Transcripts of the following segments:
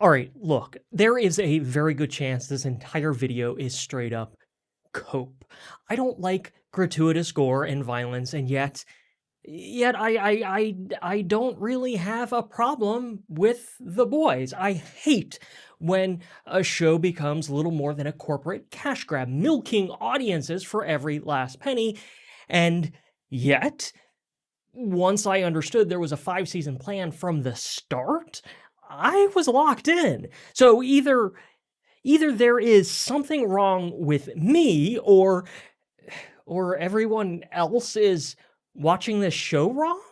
All right, look, there is a very good chance this entire video is straight up cope. I don't like gratuitous gore and violence, and yet I don't really have a problem with The Boys. I hate when a show becomes little more than a corporate cash grab, milking audiences for every last penny. And yet, once I understood there was a 5-season plan from the start, I was locked in. So either there is something wrong with me, or everyone else is watching this show wrong?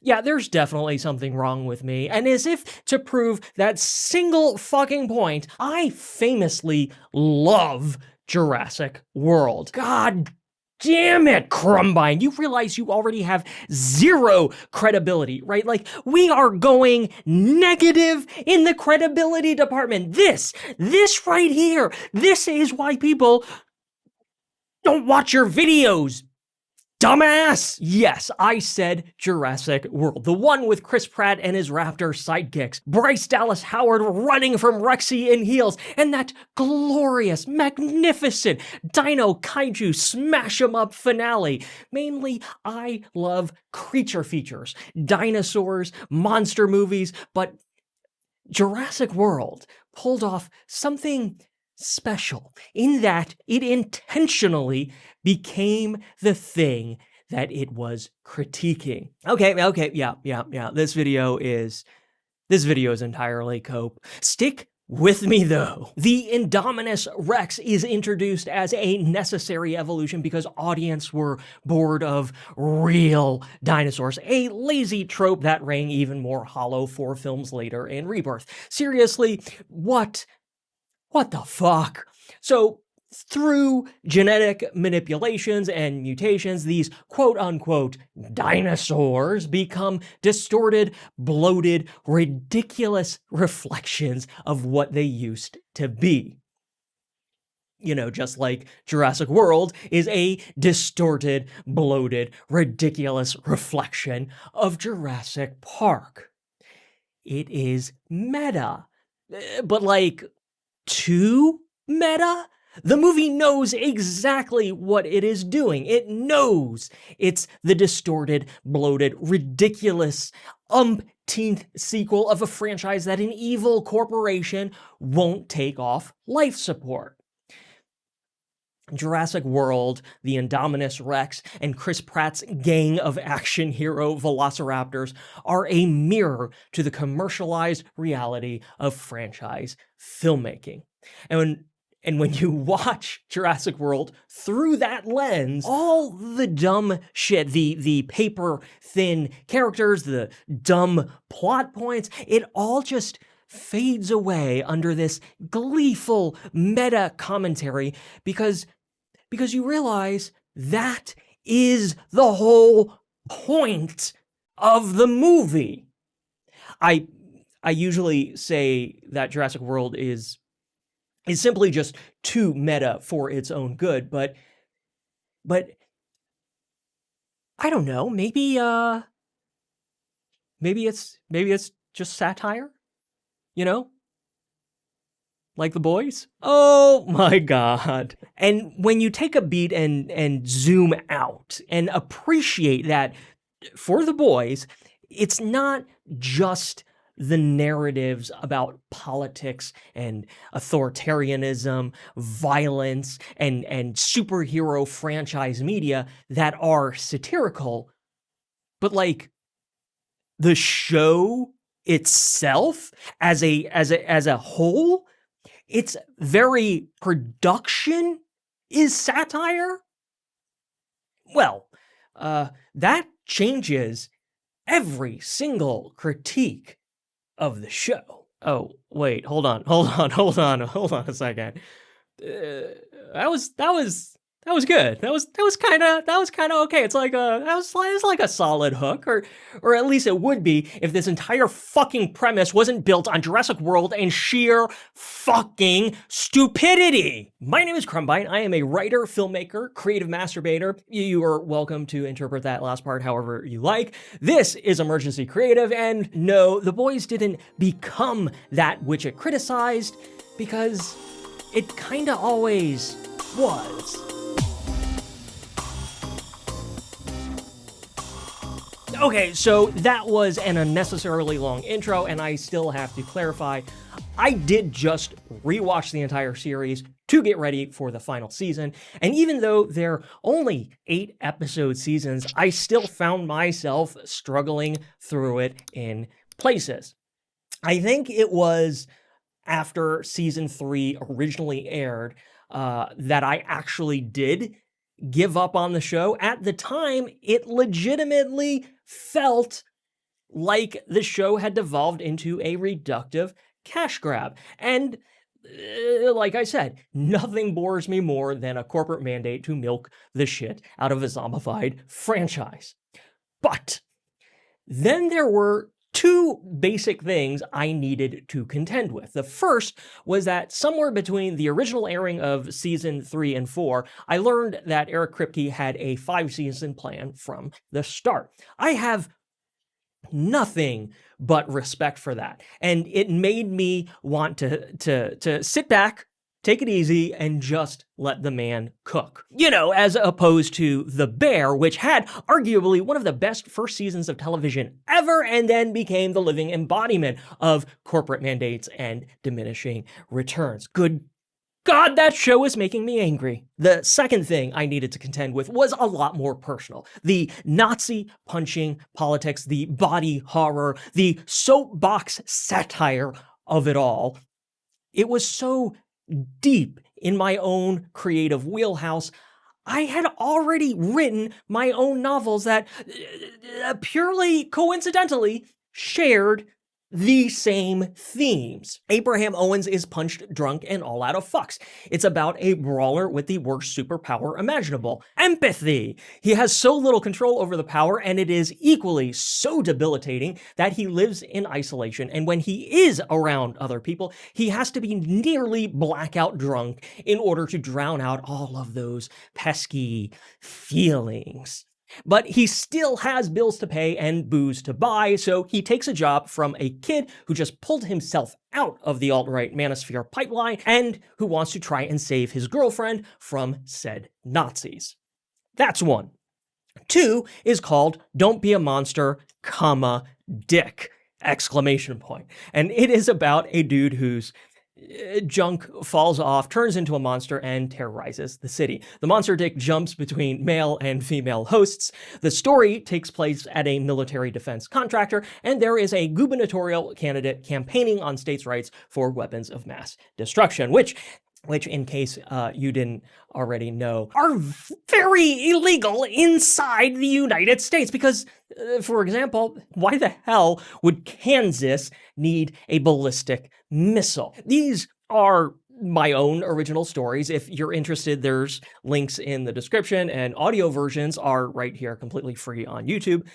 Yeah, there's definitely something wrong with me. And as if to prove that single fucking point, I famously love Jurassic World. God damn it, Crumbine. You realize you already have zero credibility, right? Like, we are going negative in the credibility department. This right here, this is why people don't watch your videos, dumbass! Yes, I said Jurassic World. The one with Chris Pratt and his raptor sidekicks. Bryce Dallas Howard running from Rexy in heels. And that glorious, magnificent Dino Kaiju smash 'em up finale. Mainly, I love creature features. Dinosaurs, monster movies, but Jurassic World pulled off something special in that it intentionally became the thing that it was critiquing. Okay, yeah. This video is entirely cope. Stick with me though. The Indominus Rex is introduced as a necessary evolution because audience were bored of real dinosaurs, a lazy trope that rang even more hollow 4 films later in Rebirth. Seriously, what the fuck? So, through genetic manipulations and mutations, these quote-unquote dinosaurs become distorted, bloated, ridiculous reflections of what they used to be. You know, just like Jurassic World is a distorted, bloated, ridiculous reflection of Jurassic Park. It is meta. But like, too meta? The movie knows exactly what it is doing. It knows it's the distorted, bloated, ridiculous, umpteenth sequel of a franchise that an evil corporation won't take off life support. Jurassic World, the Indominus Rex, and Chris Pratt's gang of action hero velociraptors are a mirror to the commercialized reality of franchise filmmaking. And when you watch Jurassic World through that lens, all the dumb shit, the paper-thin characters, the dumb plot points, it all just fades away under this gleeful meta commentary because you realize that is the whole point of the movie. I usually say that Jurassic World is simply just too meta for its own good, but I don't know, maybe it's just satire, you know? Like The Boys? Oh my god. And when you take a beat and zoom out and appreciate that for The Boys, it's not just the narratives about politics and authoritarianism, violence, and superhero franchise media that are satirical, but like the show itself as a whole, its very production is satire? Well, that changes every single critique of the show. Oh, wait, hold on a second. That was That was good. That was kind of okay. It's like it's like a solid hook, or at least it would be if this entire fucking premise wasn't built on Jurassic World and sheer fucking stupidity. My name is Crumbite. I am a writer, filmmaker, creative masturbator. You are welcome to interpret that last part however you like. This is Emergency Creative, and no, The Boys didn't become that which it criticized, because it kinda always was. Okay, so that was an unnecessarily long intro, and I still have to clarify, I did just rewatch the entire series to get ready for the final season, and even though they're only 8-episode seasons, I still found myself struggling through it in places. I think it was after season 3 originally aired that I actually did give up on the show. At the time, it legitimately felt like the show had devolved into a reductive cash grab. And like I said, nothing bores me more than a corporate mandate to milk the shit out of a zombified franchise. But then there were two basic things I needed to contend with. The first was that somewhere between the original airing of season 3 and 4, I learned that Eric Kripke had a 5-season plan from the start. I have nothing but respect for that, and it made me want to sit back, take it easy, and just let the man cook. You know, as opposed to The Bear, which had arguably one of the best first seasons of television ever, and then became the living embodiment of corporate mandates and diminishing returns. Good God, that show is making me angry. The second thing I needed to contend with was a lot more personal. The Nazi punching politics, the body horror, the soapbox satire of it all. It was so deep in my own creative wheelhouse. I had already written my own novels that purely coincidentally shared the same themes. Abraham Owens is punched drunk and all out of fucks. It's about a brawler with the worst superpower imaginable: empathy. He has so little control over the power, and it is equally so debilitating that he lives in isolation, and when he is around other people, he has to be nearly blackout drunk in order to drown out all of those pesky feelings. But he still has bills to pay and booze to buy, so he takes a job from a kid who just pulled himself out of the alt-right manosphere pipeline and who wants to try and save his girlfriend from said Nazis. That's one. 2 is called Don't Be a Monster, comma, Dick, exclamation point. And it is about a dude who's junk falls off, turns into a monster, and terrorizes the city. The monster dick jumps between male and female hosts. The story takes place at a military defense contractor, and there is a gubernatorial candidate campaigning on states' rights for weapons of mass destruction, which in case you didn't already know, are very illegal inside the United States. Because, for example, why the hell would Kansas need a ballistic missile? These are my own original stories. If you're interested, there's links in the description, and audio versions are right here, completely free on YouTube.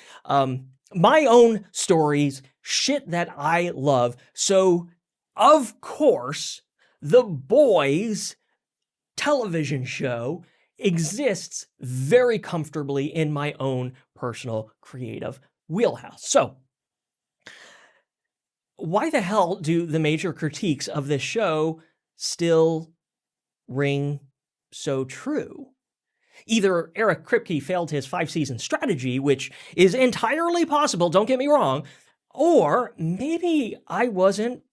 My own stories, shit that I love. So, of course, The Boys television show exists very comfortably in my own personal creative wheelhouse. So, why the hell do the major critiques of this show still ring so true? Either Eric Kripke failed his 5-season strategy, which is entirely possible, don't get me wrong, or maybe I wasn't,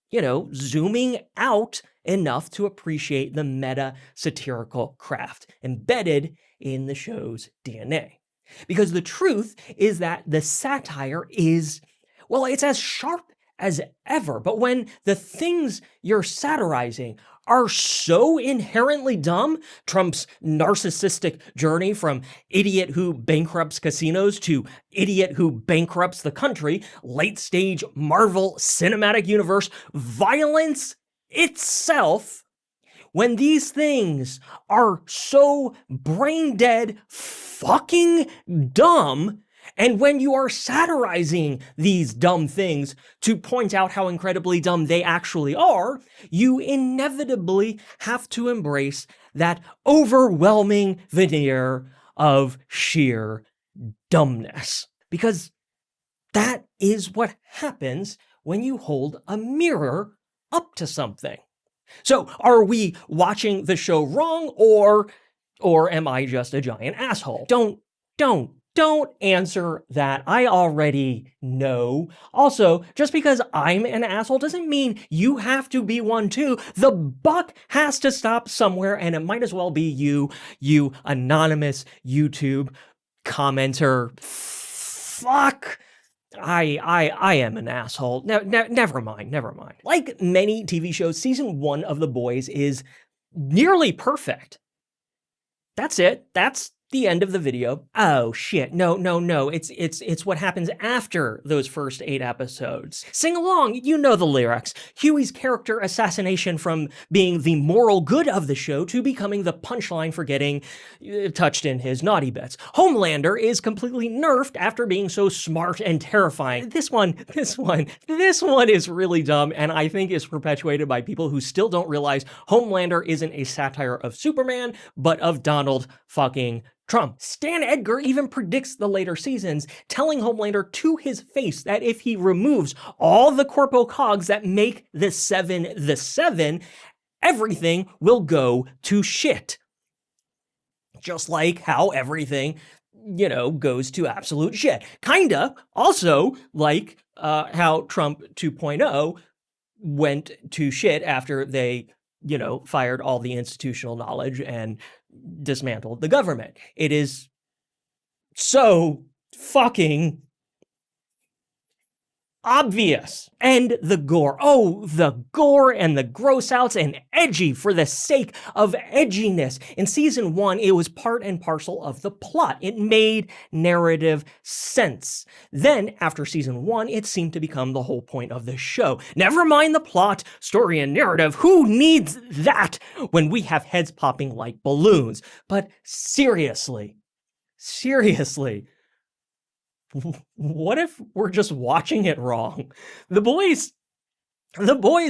zooming out enough to appreciate the meta-satirical craft embedded in the show's DNA. Because the truth is that the satire is, well, it's as sharp as ever, but when the things you're satirizing are so inherently dumb, Trump's narcissistic journey from idiot who bankrupts casinos to idiot who bankrupts the country, late-stage Marvel Cinematic Universe violence itself, when these things are so brain dead fucking dumb, and when you are satirizing these dumb things to point out how incredibly dumb they actually are, you inevitably have to embrace that overwhelming veneer of sheer dumbness. Because that is what happens when you hold a mirror up to something. So, are we watching the show wrong, or am I just a giant asshole? Don't answer that. I already know. Also, just because I'm an asshole doesn't mean you have to be one too. The buck has to stop somewhere, and it might as well be you anonymous YouTube commenter. Fuck. I am an asshole. Never mind. Like many TV shows, season 1 of The Boys is nearly perfect. That's it. That's the end of the video. Oh shit. No. It's what happens after those first 8 episodes. Sing along, you know the lyrics. Hughie's character assassination from being the moral good of the show to becoming the punchline for getting touched in his naughty bits. Homelander is completely nerfed after being so smart and terrifying. This one is really dumb, and I think is perpetuated by people who still don't realize Homelander isn't a satire of Superman, but of Donald fucking Trump. Stan Edgar even predicts the later seasons, telling Homelander to his face that if he removes all the corpo cogs that make the seven, everything will go to shit. Just like how everything, goes to absolute shit. Kinda also like how Trump 2.0 went to shit after they, fired all the institutional knowledge and dismantled the government. It is so fucking obvious. And the gore. Oh, the gore and the gross outs and edgy for the sake of edginess. In season 1, it was part and parcel of the plot. It made narrative sense. Then, after season 1, it seemed to become the whole point of the show. Never mind the plot, story, and narrative. Who needs that when we have heads popping like balloons? But seriously, what if we're just watching it wrong? The Boys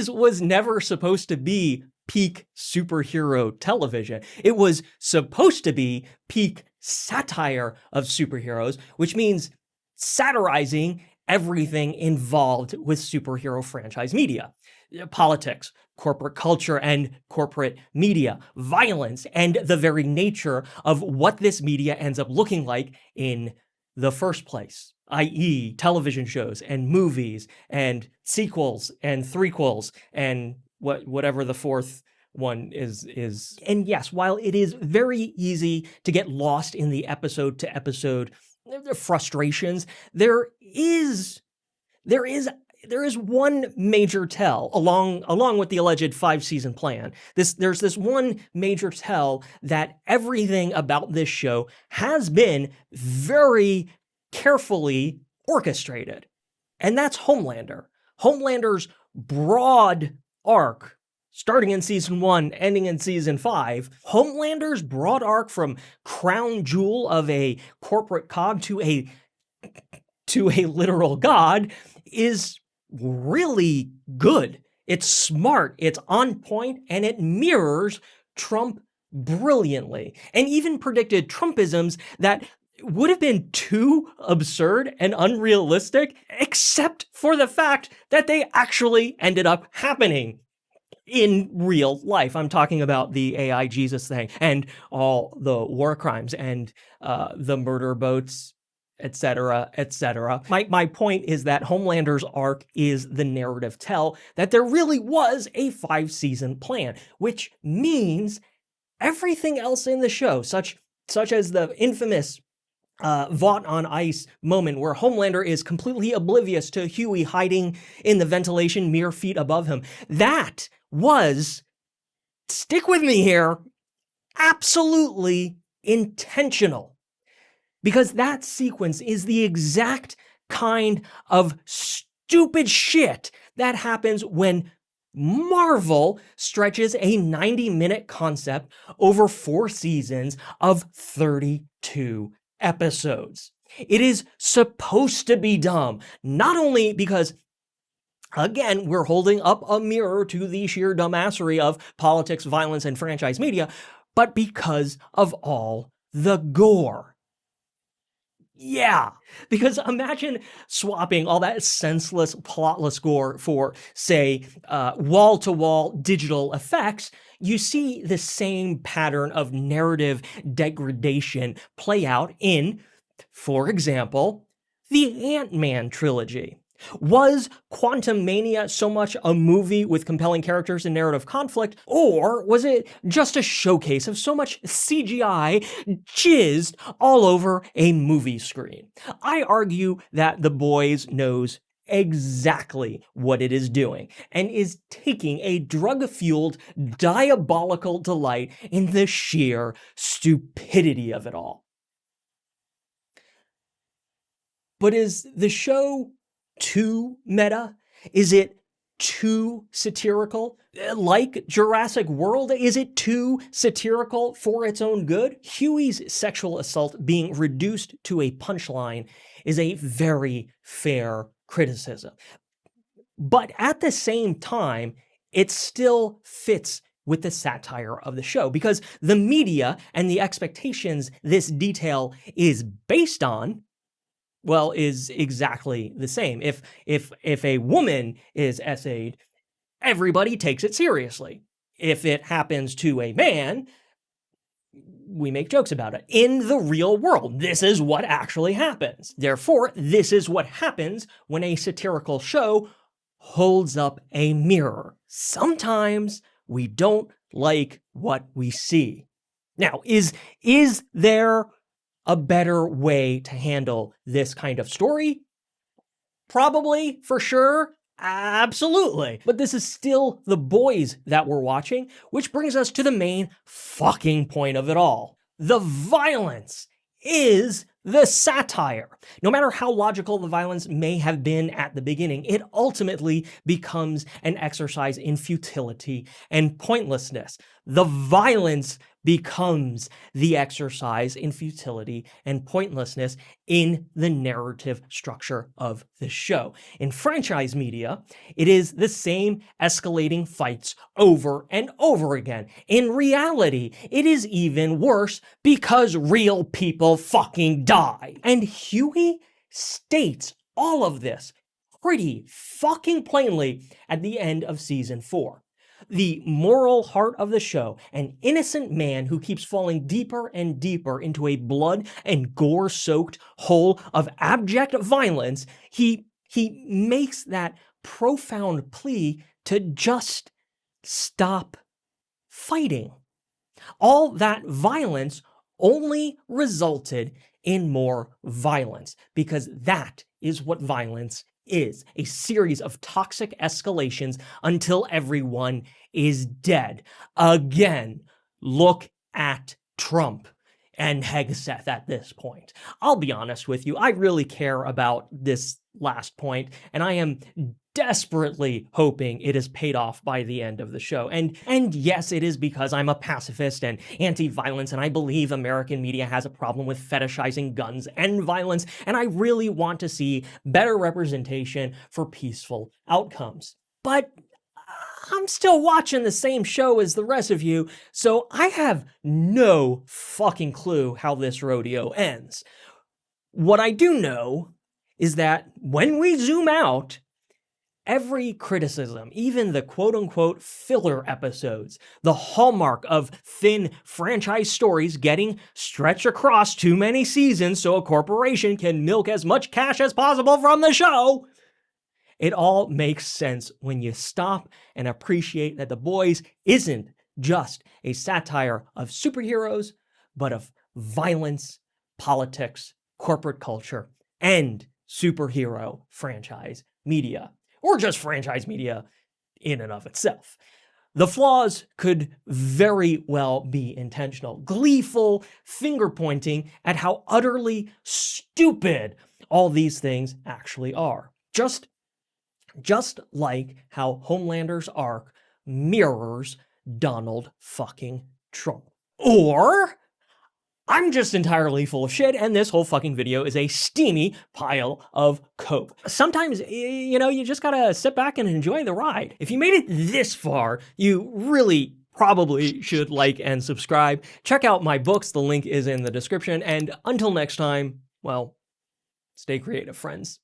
was never supposed to be peak superhero television. It was supposed to be peak satire of superheroes, which means satirizing everything involved with superhero franchise media. Politics, corporate culture and corporate media, violence, and the very nature of what this media ends up looking like in the first place, i.e. television shows and movies and sequels and threequels and whatever the fourth one is. And yes, while it is very easy to get lost in the episode to episode frustrations, there is one major tell along with the alleged 5-season plan. There's this one major tell that everything about this show has been very carefully orchestrated. And that's Homelander. Homelander's broad arc, starting in season 1, ending in season 5, Homelander's broad arc from crown jewel of a corporate cog to a literal god is really good. It's smart, it's on point, and it mirrors Trump brilliantly, and even predicted Trumpisms that would have been too absurd and unrealistic, except for the fact that they actually ended up happening in real life. I'm talking about the AI Jesus thing and all the war crimes and the murder boats, etc., etc. My point is that Homelander's arc is the narrative tell that there really was a 5-season plan, which means everything else in the show, such as the infamous Vought on Ice moment where Homelander is completely oblivious to Hughie hiding in the ventilation mere feet above him, that was, stick with me here, absolutely intentional. Because that sequence is the exact kind of stupid shit that happens when Marvel stretches a 90-minute concept over 4 seasons of 32 episodes. It is supposed to be dumb, not only because, again, we're holding up a mirror to the sheer dumbassery of politics, violence, and franchise media, but because of all the gore. Yeah, because imagine swapping all that senseless, plotless gore for, say, wall-to-wall digital effects. You see the same pattern of narrative degradation play out in, for example, the Ant-Man trilogy. Was Quantumania so much a movie with compelling characters and narrative conflict, or was it just a showcase of so much CGI jizzed all over a movie screen? I argue that The Boys knows exactly what it is doing and is taking a drug-fueled, diabolical delight in the sheer stupidity of it all. But is the show too meta? Is it too satirical? Like Jurassic World, is it too satirical for its own good? Hughie's sexual assault being reduced to a punchline is a very fair criticism. But at the same time, it still fits with the satire of the show, because the media and the expectations this detail is based on, well, is exactly the same. If a woman is essayed, everybody takes it seriously. If it happens to a man, we make jokes about it. In the real world, this is what actually happens. Therefore, this is what happens when a satirical show holds up a mirror. Sometimes we don't like what we see. Now, is there a better way to handle this kind of story? Probably, for sure, absolutely. But this is still The Boys that we're watching, which brings us to the main fucking point of it all. The violence is the satire. No matter how logical the violence may have been at the beginning, it ultimately becomes an exercise in futility and pointlessness. The violence becomes the exercise in futility and pointlessness in the narrative structure of the show. In franchise media, it is the same escalating fights over and over again. In reality, it is even worse because real people fucking die. And Hughie states all of this pretty fucking plainly at the end of season 4. The moral heart of the show, an innocent man who keeps falling deeper and deeper into a blood and gore-soaked hole of abject violence, he makes that profound plea to just stop fighting. All that violence only resulted in more violence, because that is what violence is, a series of toxic escalations until everyone is dead. Again, look at Trump and Hegseth at this point. I'll be honest with you, I really care about this last point, and I am desperately hoping it is paid off by the end of the show. And yes, it is because I'm a pacifist and anti-violence, and I believe American media has a problem with fetishizing guns and violence, and I really want to see better representation for peaceful outcomes. But I'm still watching the same show as the rest of you, so I have no fucking clue how this rodeo ends. What I do know is that when we zoom out, every criticism, even the quote-unquote filler episodes, the hallmark of thin franchise stories getting stretched across too many seasons so a corporation can milk as much cash as possible from the show, it all makes sense when you stop and appreciate that The Boys isn't just a satire of superheroes, but of violence, politics, corporate culture, and superhero franchise media. Or just franchise media in and of itself. The flaws could very well be intentional, gleeful finger-pointing at how utterly stupid all these things actually are. Just Just like how Homelander's arc mirrors Donald fucking Trump. Or I'm just entirely full of shit, and this whole fucking video is a steamy pile of coke. Sometimes, you know, you just gotta sit back and enjoy the ride. If you made it this far, you really probably should like and subscribe. Check out my books, the link is in the description, and until next time, well, stay creative, friends.